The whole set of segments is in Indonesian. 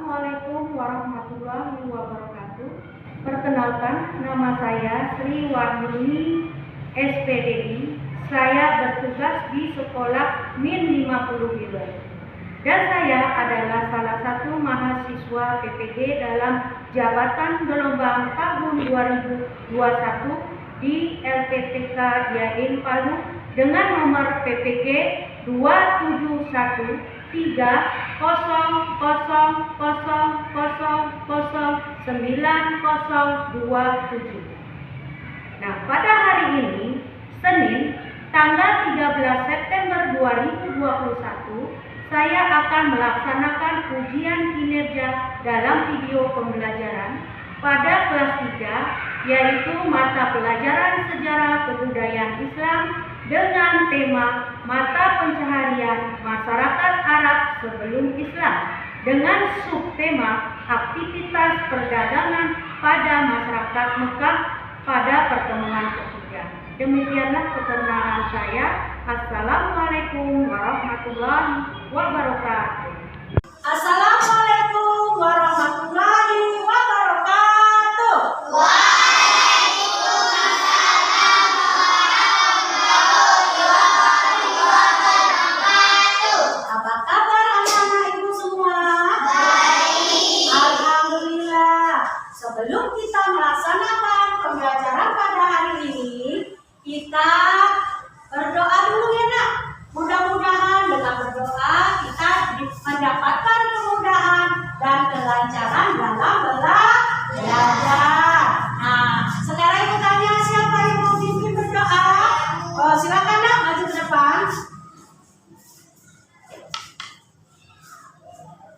Assalamualaikum warahmatullahi wabarakatuh. Perkenalkan, nama saya Sri Wahyuni, SPDI. Saya bertugas di sekolah Min 50 Biler. Dan saya adalah salah satu mahasiswa PPG dalam jabatan gelombang tahun 2021 di LPTK Yain Palu dengan nomor PPG 27130009027. Nah, pada hari ini, Senin, tanggal 13 September 2021, saya akan melaksanakan ujian kinerja dalam video pembelajaran pada kelas 3, yaitu mata pelajaran sejarah kebudayaan Islam dengan tema mata pencaharian masyarakat Arab sebelum Islam dengan subtema aktivitas perdagangan pada masyarakat Mekah pada pertemuan ketiga. Demikianlah perkenalan saya. Assalamualaikum warahmatullahi wabarakatuh. Assalamualaikum warahmatullahi wabarakatuh. Apa kabar anak-anak ibu semua? Baik. Alhamdulillah. Sebelum kita melaksanakan pembelajaran pada hari ini, kita berdoa dulu ya nak. Mudah-mudahan dengan berdoa kita mendapatkan kemudahan dan kelancaran dalam belajar. Nah, sekarang ibu tanya siapa yang mau pimpin berdoa? Oh, silakan nak maju ke depan.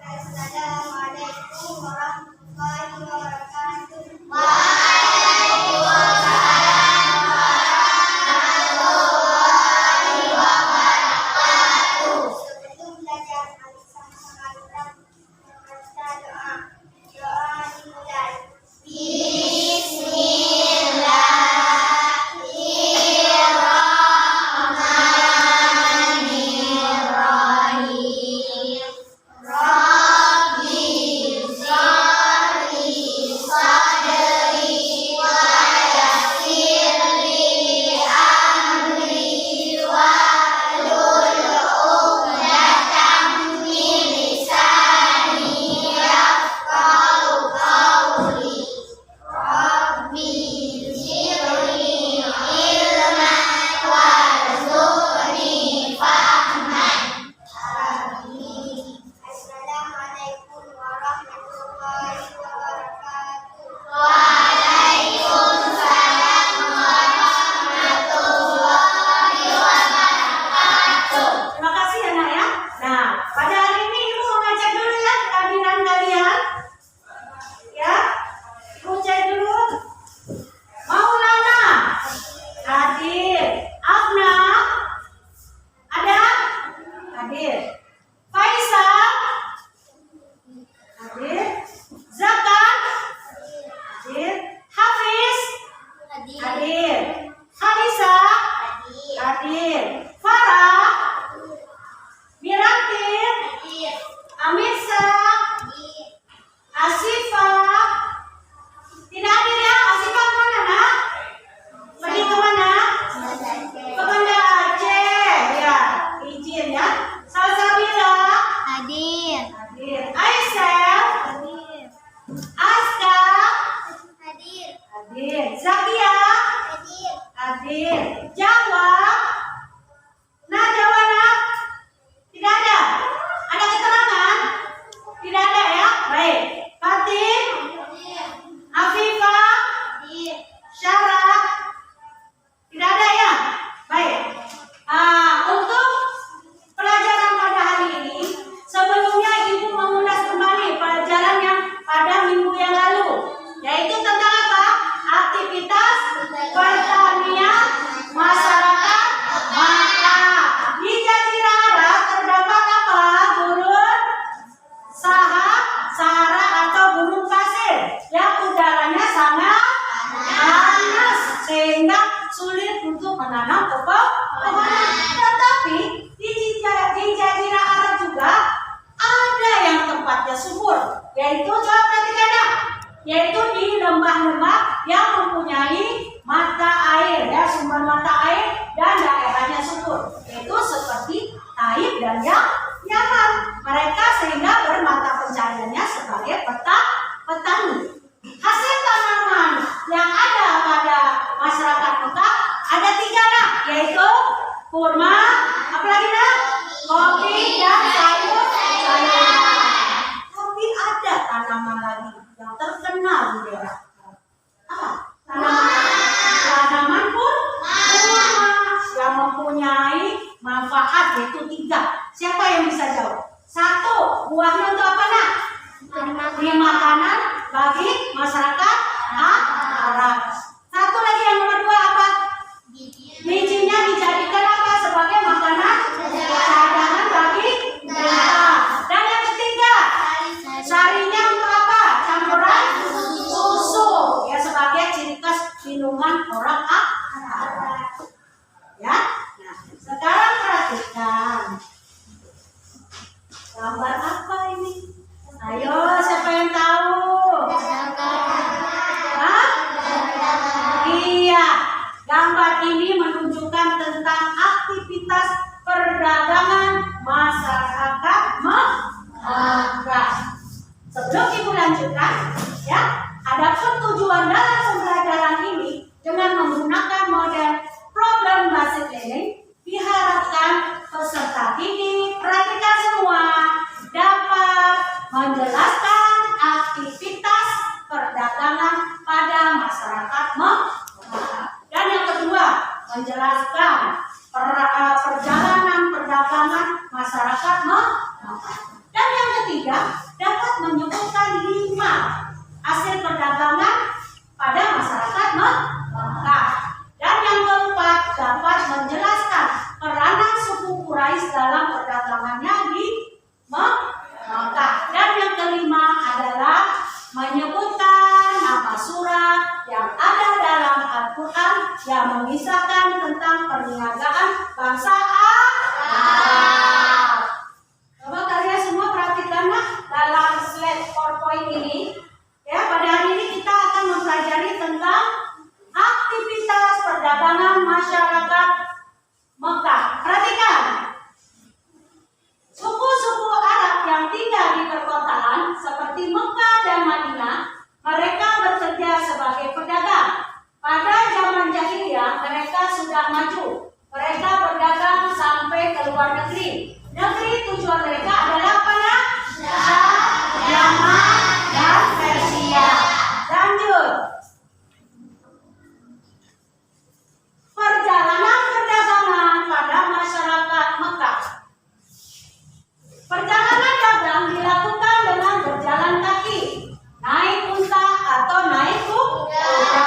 Assalamualaikum warahmatullahi wabarakatuh. Sebelum belajar, mari sama-sama kita doa. Doa dimulai. Bismillahirrahmanirrahim. Assalamualaikum warahmatullahi wabarakatuh. Terima kasih ya nak ya. Nah, pada hari ini ibu mau ngajak dulu ya kehadiran kalian. Ya, ibu cek dulu. Maulana hadir. Afna ada? Hadir. Faisal hadir. Zakat hadir. Hafiz hadir. Halisa hadir. Farah, Miranti, Amisa, Asifa, tidak hadir ya? Asifa kemana nak? Pergi kemana? Ke Banda Aceh, ya. Izin ya. Salsabila Hadir. hadir. Aisyah, Aska Hadir. hadir. Zakia Hadir. hadir. Jawa, nah Jawa nak? Tidak ada? Ada keterangan? Tidak ada ya? Baik. Fatin, Afifah, Syarah, tidak ada ya? Baik. Untuk pelajaran pada hari ini, sebelumnya ibu mengulas kembali pelajaran yang pada minggu yang lalu, yaitu tentang apa? Aktivitas pertanian masyarakat Mekah. Di Jazirah Arab terdapat apa? Gurun Sahab, Sahara atau gurun pasir yang udaranya sangat panas sehingga sulit untuk menanam pepohonan. Tetapi di Jazirah Arab juga ada yang tempatnya subur. Yaitu coba perhatikan ya, yaitu di lembah-lembah yang mempunyai mata air ya, sumber mata air dan daerahnya subur, yaitu seperti Taif dan Yaman. Mereka sehingga bermata pencahariannya sebagai petani. Hasil tanaman yang ada pada masyarakat Mekah ada 3 nak, yaitu kurma, apalagi nak, kopi dan sayur-sayuran. Tapi ada tanaman lagi yang terkenal di daerah. Apa? Tanaman kurma yang mempunyai manfaat yaitu 3. Siapa yang bisa jawab? 1, buahnya untuk apa nak? Di makanan bagi masyarakat Arab. 1 lagi yang nomor 2 apa? Bijinya dijadikan apa? Sebagai makanan cadangan bagi mereka. Dan yang ketiga, sarinya untuk apa? Campuran susu ya, sebagai ciri khas minuman orang Arab. Ya. Nah, sekarang perhatikan. Gambar apa ini? Ayo, siapa yang tahu? Hah? Iya, gambar ini menunjukkan tentang aktivitas perdagangan masyarakat Mekah. Sebelum ibu lanjutkan, ya, adapun tujuan dalam pembelajaran ini dengan menggunakan model problem based learning, diharapkan peserta didik, perhatikan semua, dapat menjelaskan aktivitas perdagangan pada masyarakat Mekah. Dan yang kedua, menjelaskan perjalanan perdagangan masyarakat Mekah. Dan yang ketiga, dapat menyebutkan 5 hasil perdagangan pada masyarakat Mekah. Dan yang keempat, dapat menjelaskan peranan suku Quraisy dalam perdagangannya di Mekah. Dan yang kelima adalah menyebutkan nama surah yang ada dalam Al-Quran yang mengisahkan tentang perniagaan bangsa Arab. Coba kalian semua perhatikanlah dalam slide PowerPoint ini. Ya, pada hari ini kita akan mempelajari tentang aktivitas perdagangan masyarakat Mekah. Perhatikan. Suku-suku Arab yang tinggal di perkotaan seperti Mekah dan Madinah, mereka bekerja sebagai pedagang. Pada zaman jahiliyah, mereka sudah maju. Mereka berdagang sampai ke luar negeri. Negeri tujuan mereka adalah apa nak? Yaman dan Persia. Lanjut. Perjalanan perdagangan pada masyarakat Mekah. Perjalanan dagang dilakukan dengan berjalan kaki, naik unta atau naik kuda.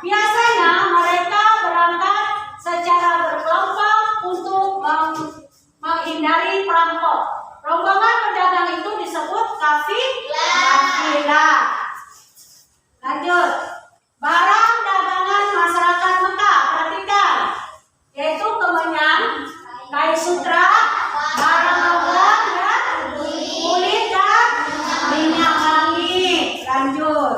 Biasanya mereka berangkat secara berkelompok untuk menghindari perampok. Rombongan pedagang itu disebut kafilah. Lanjut. Barang dagangan masyarakat Mekah, perhatikan, yaitu kemenyan, kain sutra, barang logam dan kulit dan minyak wangi. Lanjut.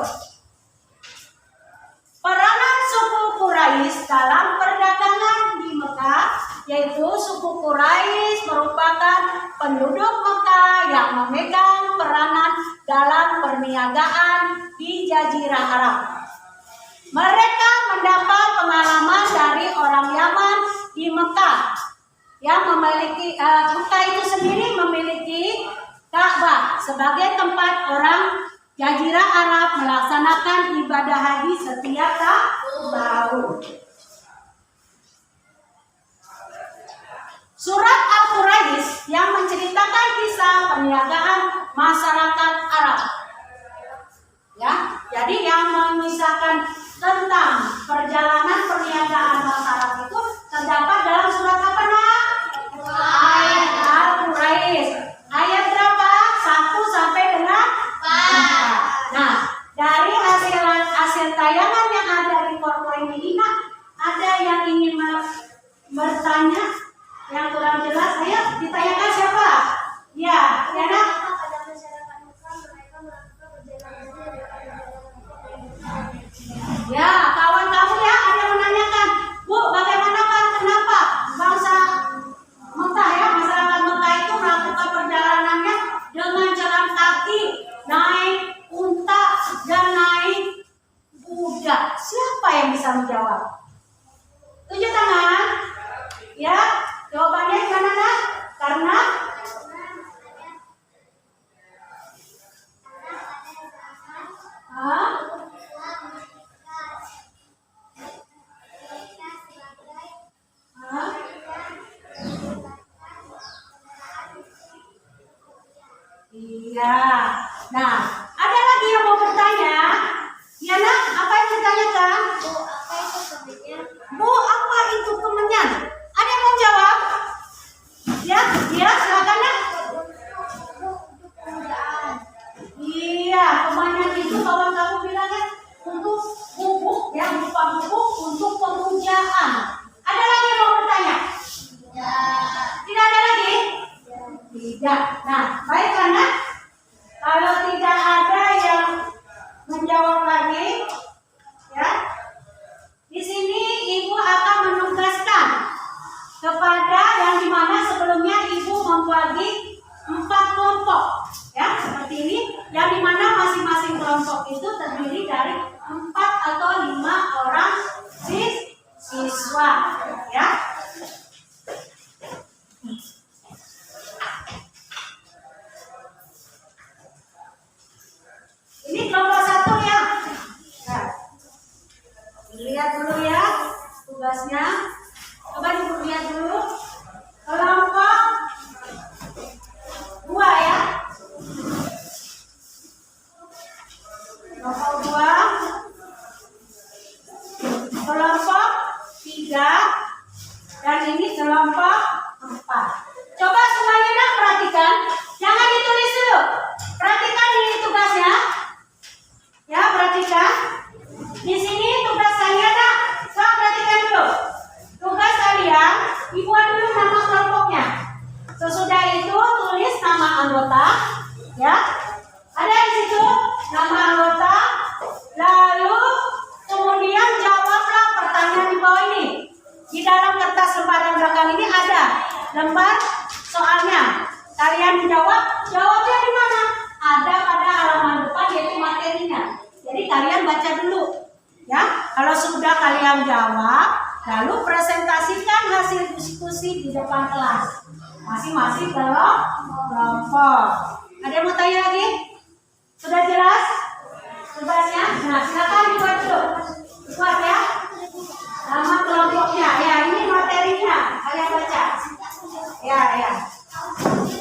Peranan suku Quraisy dalam perdagangan di Mekah, yaitu suku Quraisy merupakan penduduk Mekah yang memegang peranan dalam perniagaan di Jazirah Arab. Mereka mendapat pengalaman dari orang Yaman di Mekah yang memiliki Mekah itu sendiri memiliki Ka'bah sebagai tempat orang Jazirah Arab melaksanakan ibadah haji setiap tahun. Surat Al-Quraisy yang menceritakan kisah perniagaan masyarakat Arab. Ya, jadi yang mengisahkan tentang perjalanan perniagaan masyarakat itu terdapat dalam surat apa nak? Ayat Al-Quraisy. Ayat berapa? 1 sampai dengan 4. Nah, dari hasil tayangan yang ada di PowerPoint ini nak, ada yang ingin bertanya yang kurang jelas? Ayo ditanyakan siapa? Ya, ya nak. Pada masyarakat Mekah mereka melakukan kawan kamu bilang kan untuk bubuk ya, berupa bubuk untuk pemujaan. Ada lagi yang mau bertanya? Tidak ada lagi? Tidak. Nah, baik anak. Kalau tidak ada yang menjawab lagi, ya, di sini ibu akan menugaskan kepada yang dimana sebelumnya ibu membagi 4 kelompok, ya, seperti ini, yang dimana masing-masing kelompok itu terdiri dari 4 atau 5 orang siswa, ya. Ini kelompok 1 ya. Nah, lihat dulu ya tugasnya. Coba ibu lihat dulu. Kelompok 2 ya. Kelompok 2. Kelompok 3. Dan ini kelompok 4. Coba semuanya nak perhatikan. Jangan ditulis dulu. Perhatikan ini tugasnya. Ya, perhatikan. Di sini tugas saya nak. Coba perhatikan dulu. Tugas kalian, ibuat dulu nama kelompoknya. Sesudah itu tulis nama anggota, ya. Ada di situ nama anggota. Lalu kemudian jawablah pertanyaan di bawah ini. Di dalam kertas lembaran belakang ini ada lembar soalnya. Kalian jawabnya di mana? Ada pada halaman depan yaitu materinya. Jadi kalian baca dulu, ya. Kalau sudah kalian jawab, lalu presentasikan hasil diskusi di depan kelas. Masing-masing kelompok. Ada yang mau tanya lagi? Sudah jelas tugasnya? Nah, silakan dibuat dulu. Buat ya. Nama kelompoknya. Ya, ini materinya. Kalian baca. Ya, ya.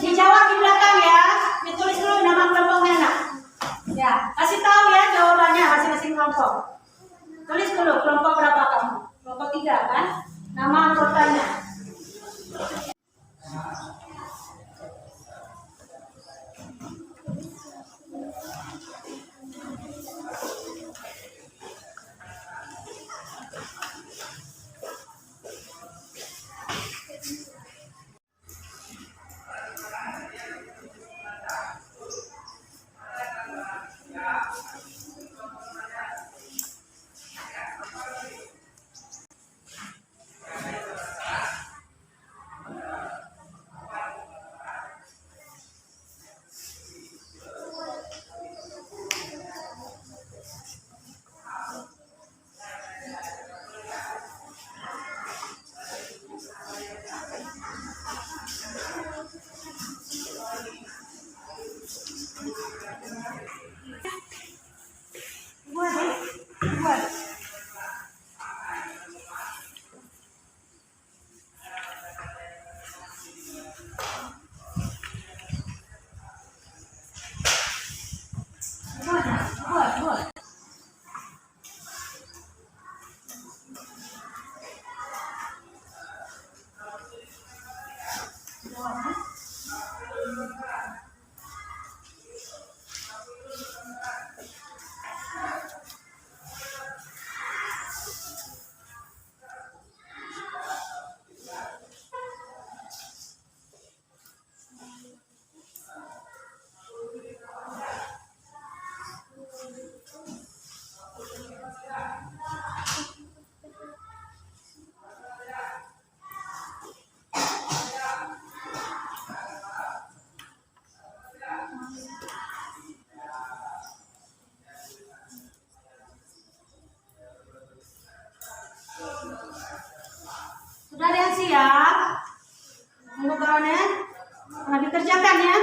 Dijawab di belakang ya. Ditulis dulu nama kelompoknya, nak. Ya, kasih tahu ya jawabannya masing-masing kelompok. Tulis dulu kelompok berapa kamu? Kelompok 3 kan? Nama anggotanya. Buat. Sudah ada yang siap? Tunggu kawannya. Nah, dikerjakan ya.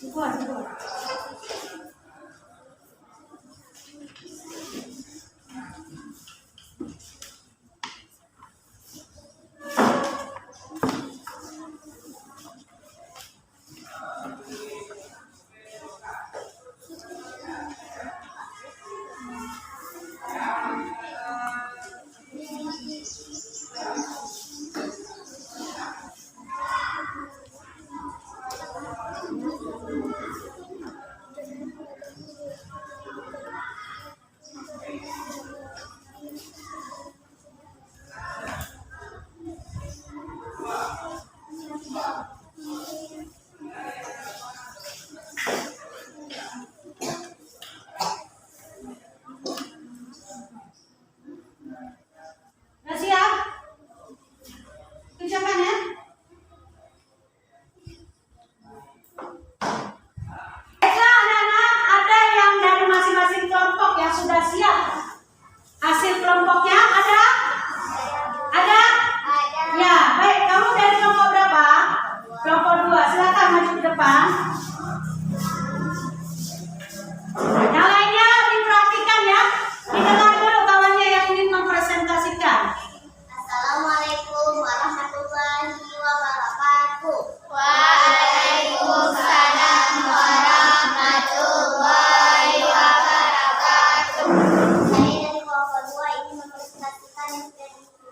Buat.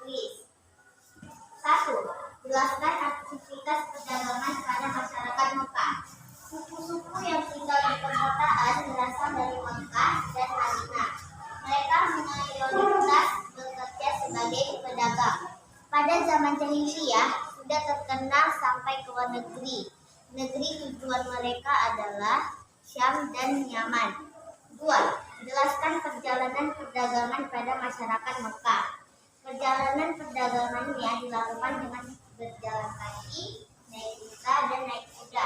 tertulis. 1. Jelaskan aktivitas perdagangan pada masyarakat Mekah. Suku-suku yang tinggal di perkotaan berasal dari Mekah dan Madinah. Mereka mayoritas bekerja sebagai pedagang. Pada zaman jahiliyah sudah terkenal sampai ke luar negeri. Negeri tujuan mereka adalah Syam dan Yaman. 2. Jelaskan perjalanan perdagangan pada masyarakat Mekah. Perjalanan perdagangannya dilakukan dengan berjalan kaki, naik unta, dan naik kuda.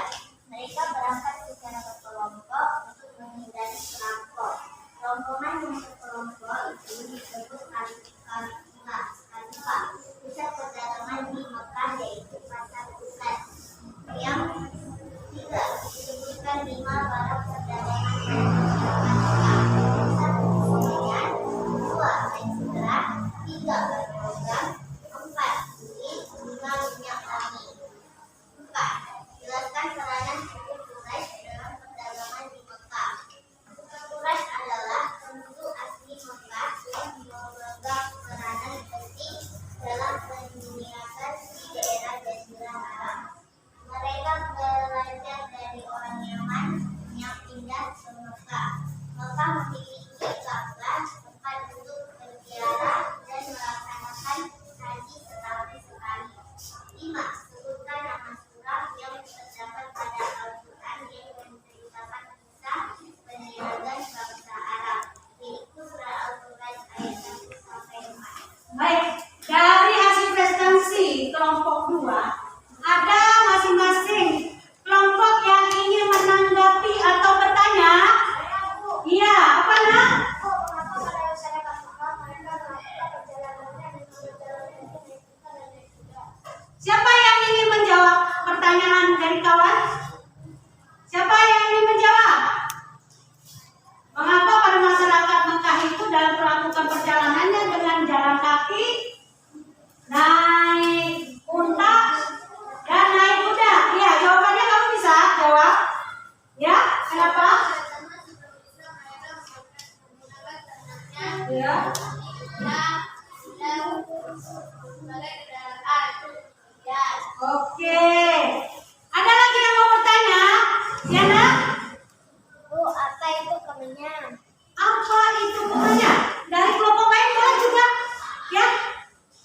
Mereka berangkat secara berkelompok untuk menghindari perampok. Rombongan yang berkelompok itu disebut kalifah. Pusat perdagangan di Mekah yaitu pasar pusat. Yang 3. Disebutkan 5 barang perdagangan pada masyarakat Mekah. 1. Pakaian, 2. Kain sutra, 3. Batu logam, 4. Kulit, 5. Minyak wangi. 4. Jelaskan peranan suku Quraisy dalam perdagangan di Mekah. Suku Quraisy adalah penduduk asli Mekah yang memegang peranan penting dalam penyiasan di daerah Jazirah Arab. Mereka belajar dari orang Yaman yang pindah ke Mekah. Mekah memiliki Ka'bah, tempat untuk berziarah dan melaksanakan haji setahun sekali. 5. Sebutkan nama surah yang terdapat pada Al-Quran yang menceritakan kisah penyerangan bangsa Arab, yaitu surah Al-Quran ayat 1-4. Baik, dari hasil prestasi kelompok 2, ada masing-masing kelompok yang ingin menanggapi atau bertanya? Iya, apa nak? Siapa yang ingin menjawab pertanyaan dari kawan? Siapa yang ingin menjawab? Mengapa para masyarakat Mekah itu dalam melakukan perjalanannya dengan jalan kaki, naik unta, dan naik kuda? Iya, jawabannya kamu bisa jawab? Ya, kenapa? Ya. Oke. Ada lagi yang mau bertanya? Ya, nak? Bu, apa itu kemenyan? Apa itu pokoknya? Dari kelompok lain boleh juga? Ya?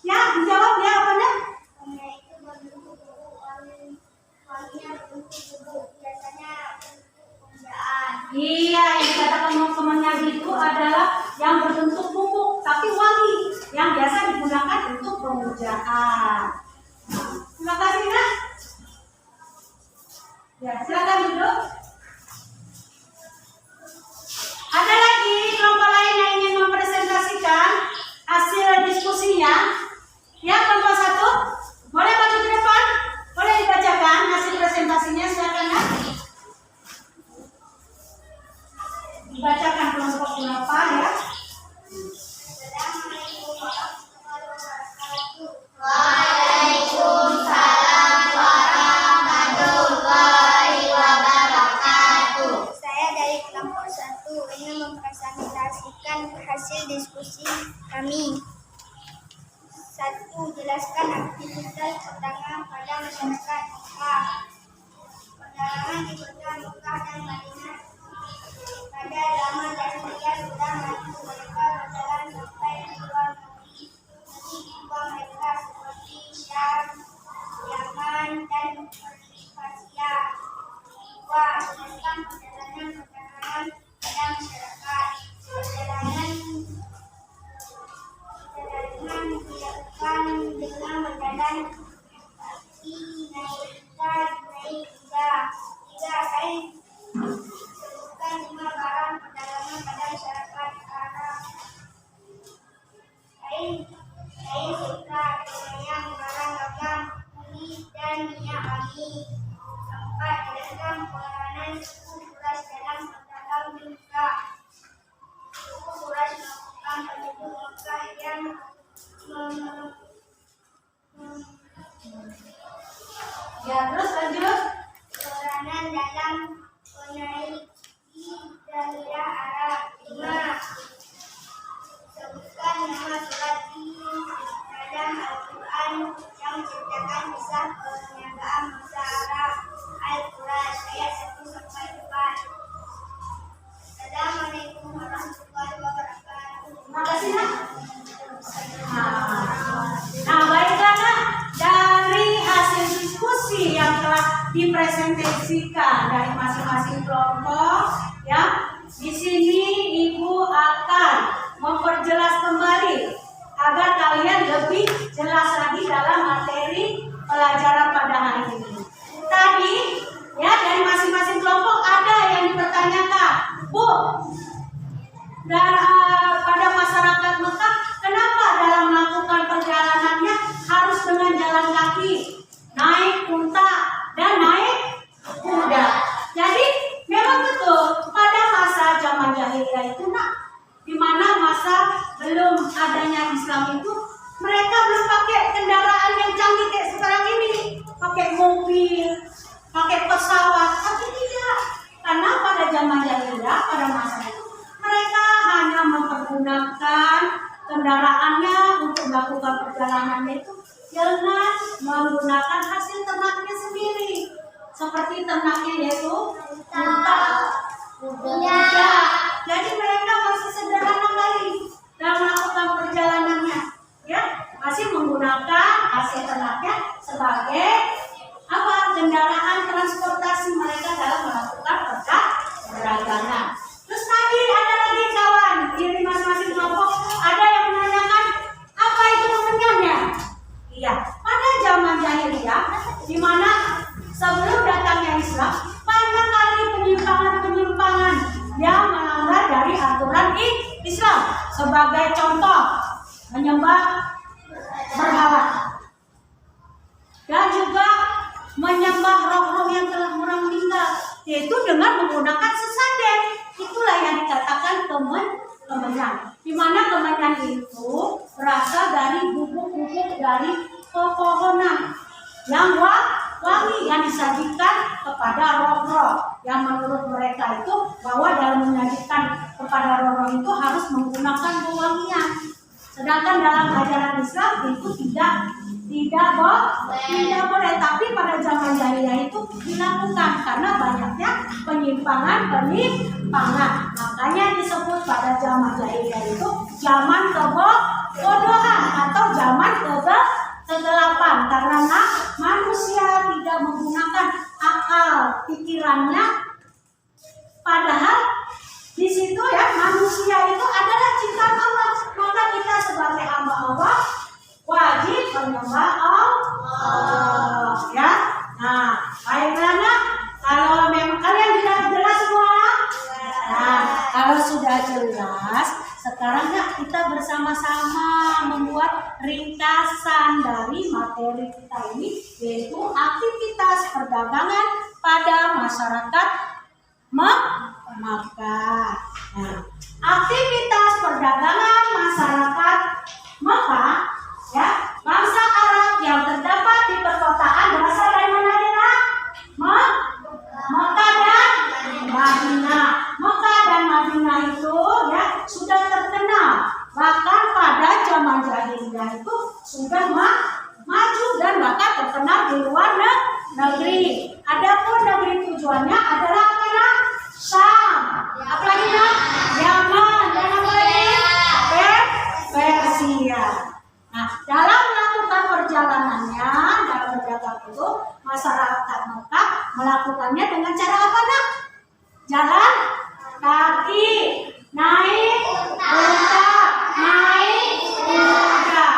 Ya, dijawab ya apa nak? Kemenyan itu berbentuk buku, wanginya berbentuk buku, biasanya untuk pemujaan. Iya, yang dikatakan kemenyan itu adalah yang berbentuk bubuk tapi wangi, yang biasa digunakan untuk pemujaan. Terima kasih nak. Ya, silakan duduk. Ada lagi kelompok lain yang ingin mempresentasikan hasil diskusinya? Ya, kelompok 1, boleh maju ke depan? Boleh dibacakan hasil presentasinya, silakan nak. Dibacakan kelompok berapa ya? Waalaikumsalam warahmatullahi wabarakatuh. Saya dari kelompok 1 ingin mempresentasikan hasil diskusi kami. 1. Jelaskan aktivitas perdagangan pada masyarakat Mekah. Perdagangan di kota Mekah dan Madinah pada zaman jahiliyah sudah maju. Mereka berjalan sampai ke luar negeri. Negeri tujuan mereka seperti Syam, Yaman, dan Persia. 2. Jelaskan perjalanan perdagangan pada masyarakat. Perjalanan dilakukan dengan berjalan kaki, naik unta, naik kuda. 3. Kain. Sebutkan 5 barang perdagangan pada masyarakat Arab. Kain sutra, pakaian, barang logam, kulit, dan minyak wangi. 4. Jelaskan peranan suku Quraisy dalam perdagangan di Mekah. Suku Quraisy merupakan penduduk Mekah yang Ya, terus lanjut. peranan dalam menaiki Jazirah Arab. 5. Sebutkan nama surat di dalam diskusikan dari masing-masing kelompok ya. Di sini Ibu akan memperjelas kembali agar kalian lebih jelas lagi dalam materi pelajaran pada hari ini. Tadi ya dari masing-masing kelompok ada yang dipertanyakan, Bu, dan pada masyarakat Mekah kenapa dalam melakukan perjalanannya harus dengan jalan kaki, naik unta dan naik kuda. Jadi memang betul pada masa zaman jahiliyah itu di mana masa belum adanya Islam itu mereka belum pakai kendaraan yang canggih kayak sekarang ini, pakai mobil, pakai pesawat, tapi tidak. Karena pada zaman jahiliyah pada masa itu mereka hanya mempergunakan kendaraannya untuk melakukan perjalanannya itu dengan menggunakan hasil ternaknya sendiri. Seperti ternaknya yaitu unta, kuda. Jadi mereka masih sederhana kali dalam melakukan perjalanannya, ya masih menggunakan hasil ternaknya sebagai apa kendaraan transportasi mereka dalam melakukan perdagangan. Terus tadi ada lagi kawan di masing-masing kelompok ada yang menanyakan apa itu mengennya? Iya, pada zaman jahiliyah di mana sebelum datangnya Islam banyak kali penyimpangan-penyimpangan yang melanggar dari aturan Islam. Sebagai contoh menyembah berhala dan juga menyembah roh-roh yang telah orang meninggal, yaitu dengan menggunakan sesajen. Itulah yang dikatakan kemenyan. Di mana kemenyan itu berasal dari bubuk-bubuk dari pepohonan yang wangi yang disajikan kepada roh-roh yang menurut mereka itu bahwa dalam menyajikan kepada roh-roh itu harus menggunakan wewangian. Sedangkan dalam ajaran Islam itu tidak boleh, tapi pada zaman jahiliyah itu dilakukan karena banyaknya penyimpangan. Makanya disebut pada zaman jahiliyah itu zaman kebodohan atau zaman kegelapan karena manusia tidak menggunakan akal pikirannya, padahal di situ ya manusia itu adalah ciptaan Allah, maka kita sebagai hamba Allah wajib menyembah Allah ya. Nah baiklah nak, kalau memang kalian sudah jelas semua, nah kalau sudah jelas sekarang nak kita bersama-sama membuat ringkasan dari materi kita ini, yaitu aktivitas perdagangan pada masyarakat Makkah. Nah, aktivitas perdagangan masyarakat Makkah, ya, bangsa Arab yang terdapat di perkotaan berasal dari mana ya? Makkah dan Madinah. Makkah dan Madinah itu ya sudah terkenal, bahkan pada zaman jahiliyah itu sudah maju dan bahkan terkenal di luar negeri. Adapun negeri tujuannya adalah apa? Syam, apalagi Yaman dan apa lagi? Persia. Nah, dalam melakukan perjalanannya, dalam berdagang itu masyarakat Mekah melakukannya dengan cara apa nak? Jalan kaki, naik unta, naik kuda,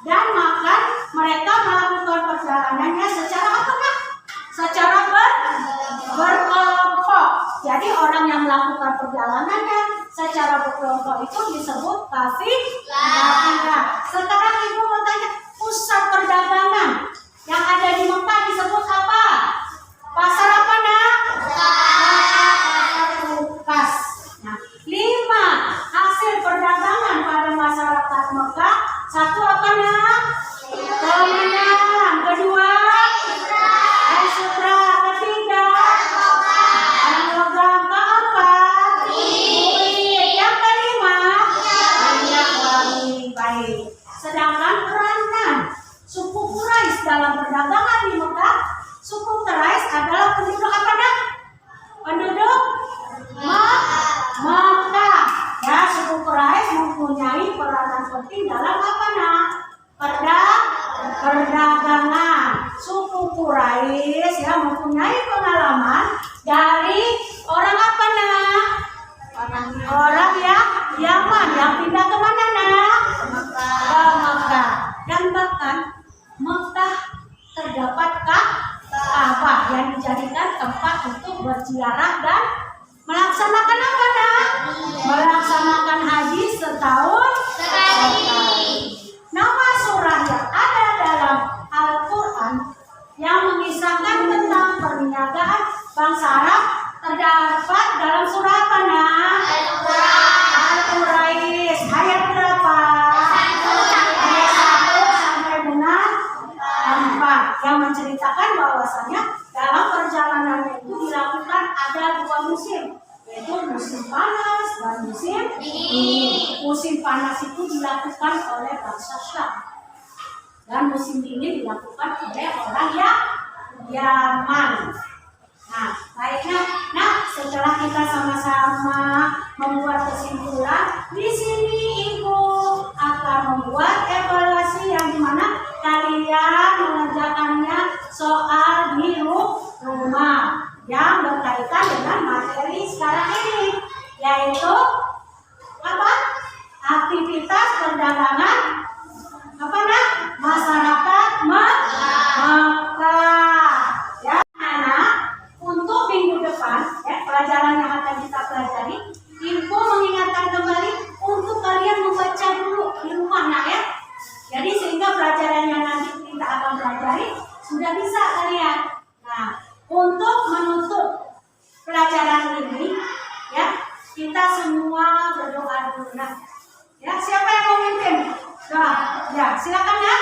dan makan. Mereka melakukan perjalanannya secara apa nak? Secara berkelompok. Jadi orang yang melakukan perjalanannya secara berkelompok itu disebut kafilah. Sekarang ibu mau tanya, pusat perdagangan yang ada di Mekah disebut apa? Pasar apa nak? Pasar Lukas. Nah, 5 hasil perdagangan pada masyarakat Mekah. 1 apa nak? Kemenyan. 2 sutra. 3 logam. 4 kulit. Yang kelima minyak wangi. Baik. Sedangkan peranan suku Quraisy dalam perdagangan di Mekah, suku Quraisy adalah penduduk apa nak? Penduduk Mekah. Ya, suku Quraisy mempunyai peranan penting dalam apa nak? Perdagangan. Suku Quraisy ya yang mempunyai pengalaman dari orang apa nak? Orang yang Yaman yang pindah ke mana nak? Ke Mekah. Dan bahkan Mekah terdapat Ka'bah yang dijadikan tempat untuk berziarah dan melaksanakan apa nak? Melaksanakan haji setahun sekali. Nama surah yang ada dalam Al-Quran yang mengisahkan tentang perniagaan bangsa Arab terdapat dalam surah apa nak? Al-Quraisy. Ayat berapa? Ayat 1 sampai dengan 4 yang menceritakan bahwasanya dalam perjalanan itu dilakukan ada 2 musim, yaitu musim panas dan musim dingin. Musim panas itu dilakukan oleh bangsa Syam dan musim dingin dilakukan oleh orang yang Yaman. Nah, baiknya, setelah kita sama-sama membuat kesimpulan, di sini Ibu akan membuat evaluasi yang dimana kalian mengerjakannya soal di rumah yang berkaitan dengan materi sekarang ini, yaitu apa? Aktivitas perdagangan apa nak? Masyarakat Mekah. Ya, anak. Untuk minggu depan, pelajaran yang akan kita pelajari, Ibu mengingatkan kembali untuk kalian membaca dulu di rumah nak ya. Jadi sehingga pelajaran yang nanti kita akan pelajari sudah bisa kalian. Nah, untuk menutup pelajaran ini, ya kita semua berdoa dulu. Nah, ya siapa yang mau mimpin? Doa. Ya, silakan ya.